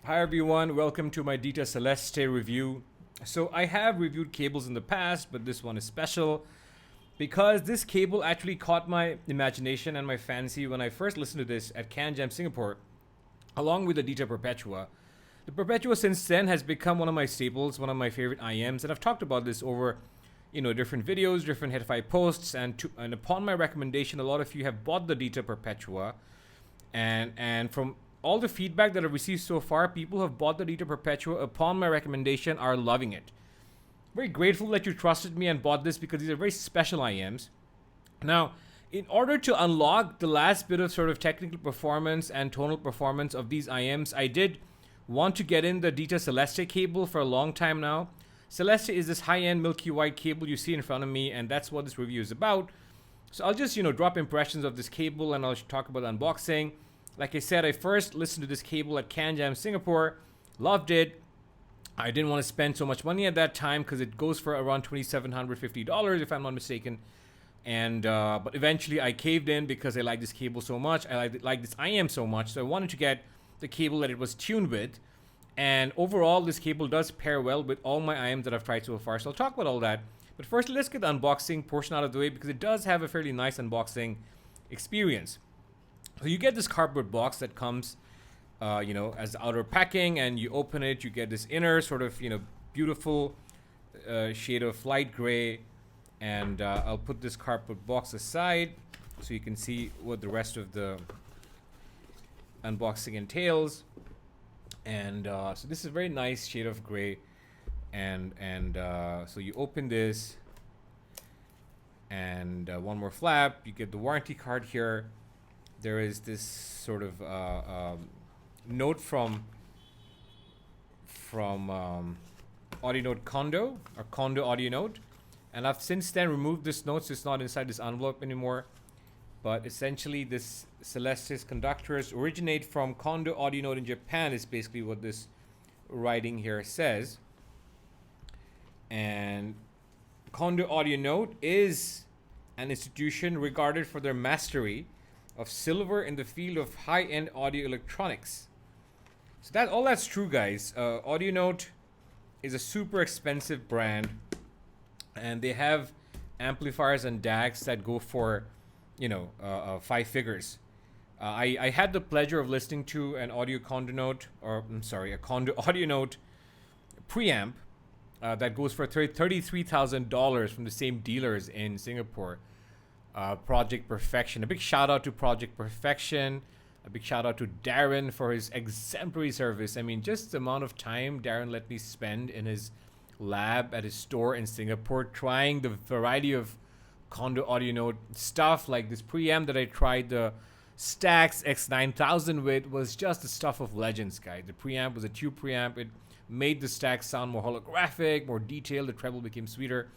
Hi everyone, welcome to my Dita Celeste review. So I have reviewed cables in the past, but this one is special because this cable actually caught my imagination and my fancy when I first listened to this at CanJam Singapore, along with the Dita Perpetua. The Perpetua since then has become one of my staples, one of my favorite IEMs, and I've talked about this over different videos, different Headify posts, and upon my recommendation, a lot of you have bought the Dita Perpetua, and from all the feedback that I've received so far, people who have bought the Dita Perpetua upon my recommendation are loving it. Very grateful that you trusted me and bought this because these are very special IEMs. Now, in order to unlock the last bit of sort of technical performance and tonal performance of these IEMs, I did want to get in the Dita Celeste cable for a long time now. Celeste is this high-end milky white cable you see in front of me, and that's what this review is about. So I'll just, drop impressions of this cable and I'll talk about the unboxing. Like I said, I first listened to this cable at CanJam Singapore, loved it. I didn't want to spend so much money at that time because it goes for around $2,750 if I'm not mistaken. And but eventually I caved in because I like this cable so much. I like this IEM so much, so I wanted to get the cable that it was tuned with. And overall, this cable does pair well with all my IEMs that I've tried so far. So I'll talk about all that. But first, let's get the unboxing portion out of the way because it does have a fairly nice unboxing experience. So you get this cardboard box that comes, as outer packing, and you open it, you get this inner sort of, beautiful shade of light gray. And I'll put this cardboard box aside so you can see what the rest of the unboxing entails. And so this is a very nice shade of gray. And so you open this, and one more flap, you get the warranty card here. There is this sort of note from audio note Kondo, or Kondo audio note, and I've since then removed this note, so it's not inside this envelope anymore. But essentially, this Celeste's conductors originate from Kondo audio note in Japan is basically what this writing here says. And Kondo audio note is an institution regarded for their mastery of silver in the field of high-end audio electronics. So that's true, guys. Audio Note is a super expensive brand, and they have amplifiers and DACs that go for, 5 figures. I had the pleasure of listening to an a Kondo Audio Note preamp that goes for $33,000 from the same dealers in Singapore. Project Perfection. A big shout out to Project Perfection. A big shout out to Darren for his exemplary service. I mean, just the amount of time Darren let me spend in his lab at his store in Singapore trying the variety of Kondo audio note stuff, like this preamp that I tried the Stax X9000 with was just the stuff of legends, guys. The preamp was a tube preamp. It made the Stax sound more holographic, more detailed. The treble became sweeter.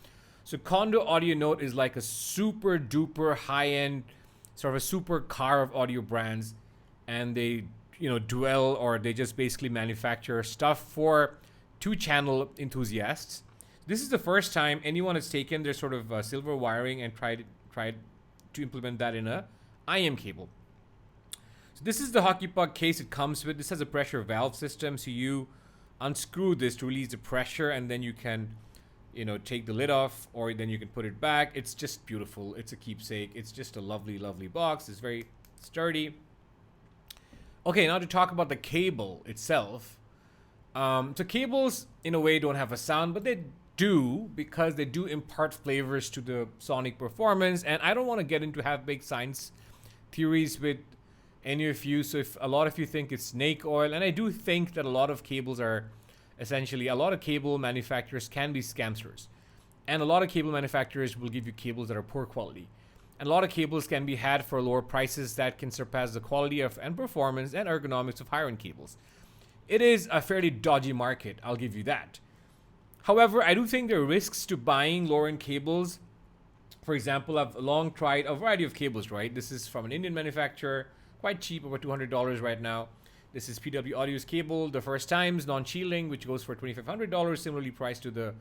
So Kondo Audio Note is like a super duper high-end, sort of a super car of audio brands, and they, dwell, or they just basically manufacture stuff for 2-channel enthusiasts. This is the first time anyone has taken their sort of silver wiring and tried to implement that in a IEM cable. So this is the hockey puck case it comes with. This has a pressure valve system, so you unscrew this to release the pressure, and then you can take the lid off, or then you can put it back. It's just beautiful. It's a keepsake. It's just a lovely, lovely box. It's very sturdy. Okay, now to talk about the cable itself. So cables, in a way, don't have a sound, but they do, because they do impart flavors to the sonic performance. And I don't want to get into half-baked science theories with any of you. So if a lot of you think it's snake oil, and I do think that a lot of cables are essentially, a lot of cable manufacturers can be scamsters. And a lot of cable manufacturers will give you cables that are poor quality. And a lot of cables can be had for lower prices that can surpass the quality of and performance and ergonomics of higher-end cables. It is a fairly dodgy market, I'll give you that. However, I do think there are risks to buying lower-end cables. For example, I've long tried a variety of cables, right? This is from an Indian manufacturer, quite cheap, over $200 right now. This is PW Audio's cable, the first times, non-shielding, which goes for $2,500, similarly priced to the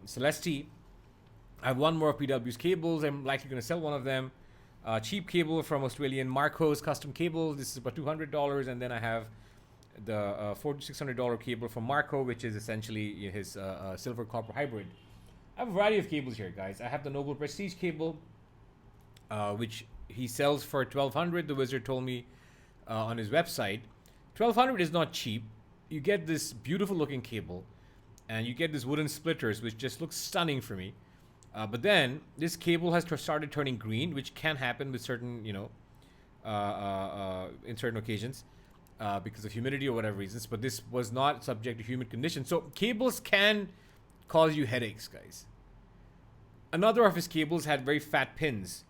Celeste. I have one more of PW's cables. I'm likely going to sell one of them. Cheap cable from Australian Marcos Custom Cable. This is about $200. And then I have the $400 to $600 cable from Marco, which is essentially his silver copper hybrid. I have a variety of cables here, guys. I have the Noble Prestige cable, which he sells for $1,200. The wizard told me on his website. $1,200 is not cheap. You get this beautiful looking cable, and you get these wooden splitters, which just looks stunning for me. But then this cable has started turning green, which can happen with certain, in certain occasions. Because of humidity or whatever reasons, but this was not subject to humid conditions. So cables can cause you headaches, guys. Another of his cables had very fat pins.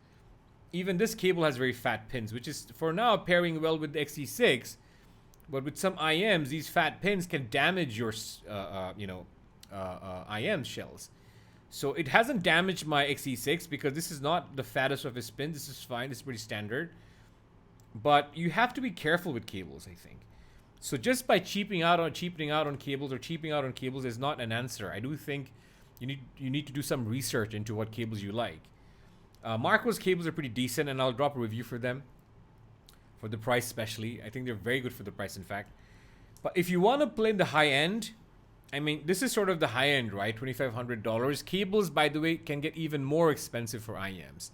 Even this cable has very fat pins, which is for now pairing well with the XT6. But with some IEMs, these fat pins can damage your, IEM shells. So it hasn't damaged my XT6 because this is not the fattest of his pins. This is fine. This is pretty standard. But you have to be careful with cables, I think. So just by cheaping out on cables is not an answer. I do think you need to do some research into what cables you like. Marco's cables are pretty decent, and I'll drop a review for them. For the price especially. I think they're very good for the price, in fact. But if you want to play in the high end, I mean, this is sort of the high end, right? $2,500. Cables, by the way, can get even more expensive for IEMs.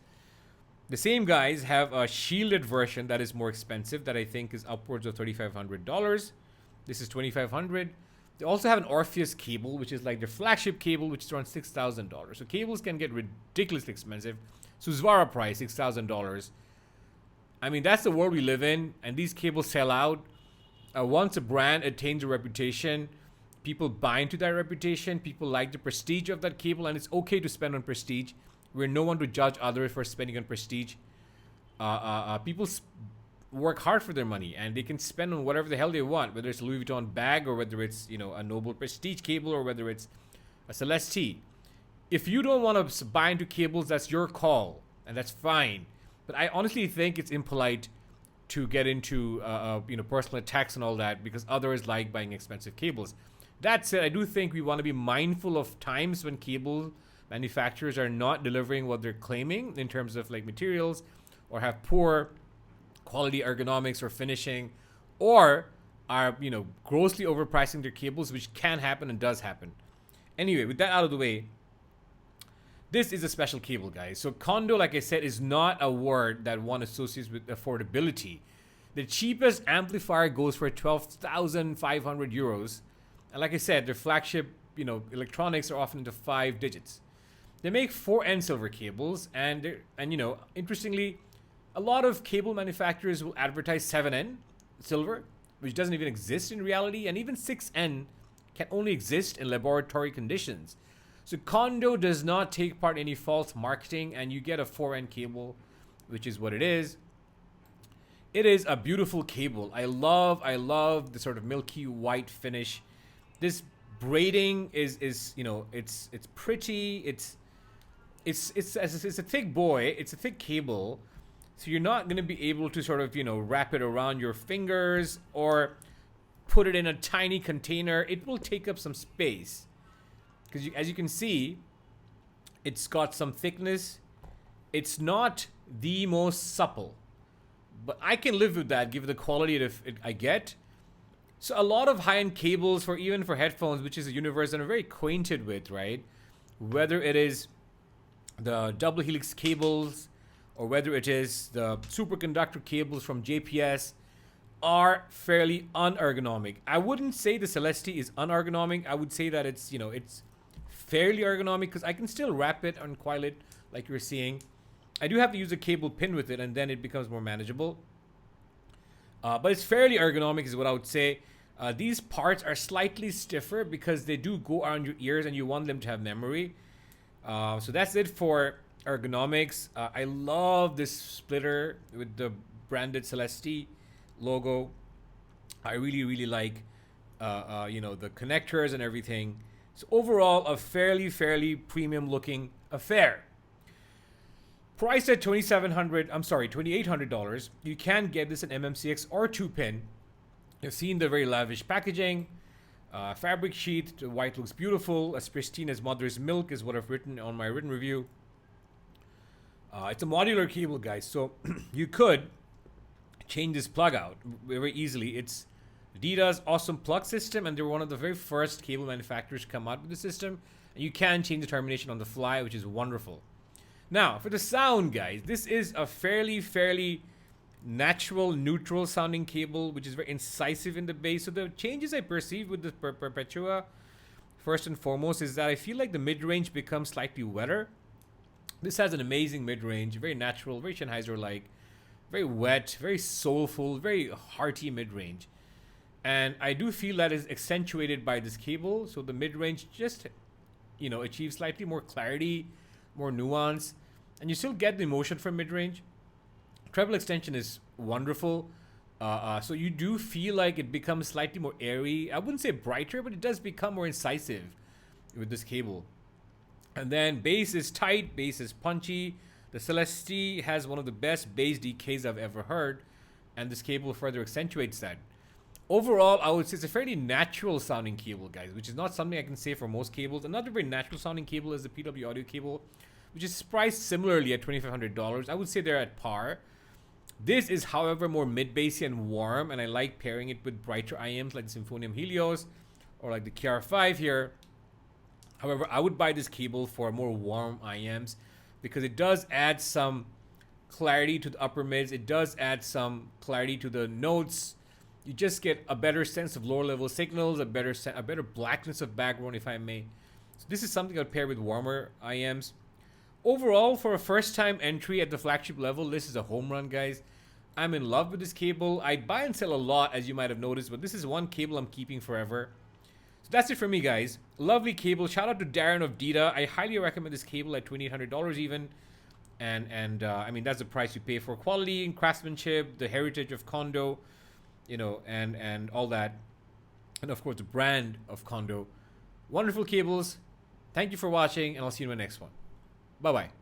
The same guys have a shielded version that is more expensive, that I think is upwards of $3,500. This is $2,500. They also have an Orpheus cable, which is like their flagship cable, which is around $6,000. So cables can get ridiculously expensive. Susvara price, $6,000. I mean, that's the world we live in, and these cables sell out. Once a brand attains a reputation, people buy into that reputation. People like the prestige of that cable, and it's okay to spend on prestige. We're no one to judge others for spending on prestige. People work hard for their money, and they can spend on whatever the hell they want, whether it's a Louis Vuitton bag or whether it's a Noble Prestige cable or whether it's a Celeste. If you don't want to buy into cables, that's your call, and that's fine. But I honestly think it's impolite to get into personal attacks and all that because others like buying expensive cables. That said, I do think we want to be mindful of times when cable manufacturers are not delivering what they're claiming in terms of like materials, or have poor quality ergonomics or finishing, or are grossly overpricing their cables, which can happen and does happen. Anyway, with that out of the way, this is a special cable, guys. So Kondo, like I said, is not a word that one associates with affordability. The cheapest amplifier goes for 12,500 euros, and like I said, their flagship electronics are often into 5 digits. They make 4N silver cables, and interestingly, a lot of cable manufacturers will advertise 7N silver, which doesn't even exist in reality, and even 6N can only exist in laboratory conditions. So Kondo does not take part in any false marketing, and you get a 4N cable, which is what it is. It is a beautiful cable. I love the sort of milky white finish. This braiding is it's pretty. It's a thick boy. It's a thick cable, so you're not going to be able to sort of wrap it around your fingers or put it in a tiny container. It will take up some space because as you can see, it's got some thickness. It's not the most supple, but I can live with that given the quality that I get. So a lot of high-end cables even for headphones, which is a universe that I'm very acquainted with, right? Whether it is the double helix cables or whether it is the superconductor cables from JPS, are fairly unergonomic. I wouldn't say the Celeste is unergonomic. I would say that it's fairly ergonomic because I can still wrap it and coil it like you're seeing. I do have to use a cable pin with it, and then it becomes more manageable. But it's fairly ergonomic is what I would say. These parts are slightly stiffer because they do go around your ears and you want them to have memory. So that's it for ergonomics. I love this splitter with the branded Celeste logo. I really like the connectors and everything. So overall, a fairly premium looking affair. Priced at $2,800, you can get this in MMCX or 2-pin. You've seen the very lavish packaging, fabric sheet. The white looks beautiful, as pristine as mother's milk is what I've written on my written review. It's a modular cable, guys, so you could change this plug out very easily. It's Dita's awesome plug system, and they were one of the very first cable manufacturers to come out with the system. And you can change the termination on the fly, which is wonderful. Now, for the sound, guys, this is a fairly natural, neutral sounding cable, which is very incisive in the bass. So the changes I perceive with the Perpetua, first and foremost, is that I feel like the mid-range becomes slightly wetter. This has an amazing mid-range, very natural, very Sennheiser-like, very wet, very soulful, very hearty mid-range. And I do feel that is accentuated by this cable. So the mid-range just, achieves slightly more clarity, more nuance, and you still get the emotion from mid-range. Treble extension is wonderful. So you do feel like it becomes slightly more airy. I wouldn't say brighter, but it does become more incisive with this cable. And then bass is tight, bass is punchy. The Celeste has one of the best bass decays I've ever heard, and this cable further accentuates that. Overall, I would say it's a fairly natural sounding cable, guys, which is not something I can say for most cables. Another very natural sounding cable is the PW Audio cable, which is priced similarly at $2,500. I would say they're at par. This is, however, more mid-bassy and warm, and I like pairing it with brighter IEMs like the Symphonium Helios or like the KR5 here. However, I would buy this cable for more warm IEMs because it does add some clarity to the upper mids. It does add some clarity to the notes. You just get a better sense of lower level signals, a better blackness of background, if I may. So this is something I'd pair with warmer IEMs. Overall, for a first time entry at the flagship level, this is a home run, guys. I'm in love with this cable. I buy and sell a lot, as you might have noticed, but this is one cable I'm keeping forever. So that's it for me, guys. Lovely cable. Shout out to Darren of Dita. I highly recommend this cable at $2,800 even. And I mean, that's the price you pay for quality and craftsmanship, the heritage of Kondo, and all that. And of course, the brand of Kondo. Wonderful cables. Thank you for watching, and I'll see you in my next one. Bye-bye.